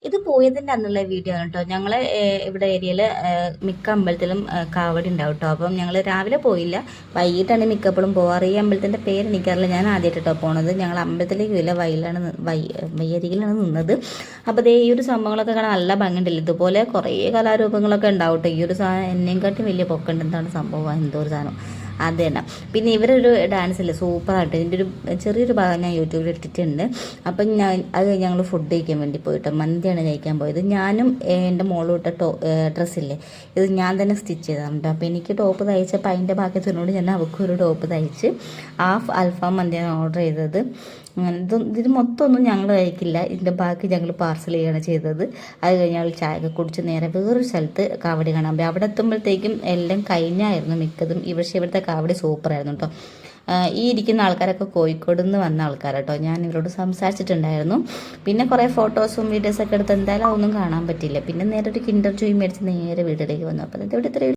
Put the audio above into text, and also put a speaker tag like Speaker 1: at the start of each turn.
Speaker 1: ഇത് പോയതിൻ്റെ അന്നുള്ള വീഡിയോ ആണ് കേട്ടോ. ഞങ്ങൾ ഇവിടെ ഏരിയയിൽ മിക്ക അമ്പലത്തിലും കാവടി ഉണ്ടാവും കേട്ടോ. അപ്പം ഞങ്ങൾ രാവിലെ പോയില്ല, വൈകിട്ടാണ് മിക്കപ്പോഴും പോവാറ്. ഈ അമ്പലത്തിൻ്റെ പേര് എനിക്കറിയില്ല, ഞാൻ ആദ്യമായിട്ട് കേട്ടോ പോണത്. ഞങ്ങൾ അമ്പലത്തിലേക്ക് ഇല്ല, വയ്യരികിലാണ് നിന്നത്. അപ്പോൾ ദേ ഈ ഒരു സംഭവങ്ങളൊക്കെ കാണാൻ നല്ല ഭംഗിയുണ്ടല്ലോ. ഇതുപോലെ കുറേ കലാരൂപങ്ങളൊക്കെ ഉണ്ടാവും കേട്ടോ. ഈ ഒരു സാധനം എന്നെയും വലിയ പൊക്കുണ്ട്. എന്താണ് സംഭവം, എന്തോ ഒരു സാധനം അത് തന്നെ. പിന്നെ ഇവരൊരു ഡാൻസ് ഇല്ലേ, സൂപ്പറായിട്ട്. ഇതിൻ്റെ ഒരു ചെറിയൊരു ഭാഗം ഞാൻ യൂട്യൂബിൽ ഇട്ടിട്ടുണ്ട്. അപ്പം അത് കഴിഞ്ഞ് ഞങ്ങൾ ഫുഡ് കഴിക്കാൻ വേണ്ടി പോയിട്ട് മന്തിയാണ് കഴിക്കാൻ പോയത്. ഞാനും എൻ്റെ മോളും ഇട്ട ഡ്രസ്സില്ലേ, ഇത് ഞാൻ തന്നെ സ്റ്റിച്ച് ചെയ്തതാണ്. അപ്പോൾ എനിക്ക് ടോപ്പ് തയ്ച്ചപ്പോൾ അതിൻ്റെ ബാക്കി തുന്നോട് ഞാൻ അവൾക്കും ഒരു ടോപ്പ് തയ്ച്ച് ഹാഫ് അൽഫാം മന്തിയാണ് ഓർഡർ ചെയ്തത്. ഇതിന് മൊത്തം ഒന്നും ഞങ്ങൾ കഴിക്കില്ല, ഇതിൻ്റെ ബാക്കി ഞങ്ങൾ പാർസൽ ചെയ്യുകയാണ് ചെയ്തത്. അത് കഴിഞ്ഞ് ഞങ്ങൾ ചായയൊക്കെ കുടിച്ച് നേരെ വേറൊരു സ്ഥലത്ത് കാവടി കാണാൻ പോയി. അവിടെ എത്തുമ്പോഴത്തേക്കും എല്ലാം കഴിഞ്ഞായിരുന്നു മിക്കതും. ഇവിടുത്തെ കാവടി സൂപ്പറായിരുന്നു കേട്ടോ. ഈ ഇരിക്കുന്ന ആൾക്കാരൊക്കെ കോഴിക്കോട് നിന്ന് വന്ന ആൾക്കാരാട്ടോ. ഞാൻ ഇവരോട് സംസാരിച്ചിട്ടുണ്ടായിരുന്നു. പിന്നെ കുറേ ഫോട്ടോസും വീഡിയോസൊക്കെ എടുത്ത് എന്തായാലും അതൊന്നും കാണാൻ പറ്റില്ല. പിന്നെ നേരെ ഒരു കിൻഡർ ജോയ് മേടിച്ച് നേരെ വീട്ടിലേക്ക് വന്നു. അപ്പോൾ ഇവിടെ ഇത്ര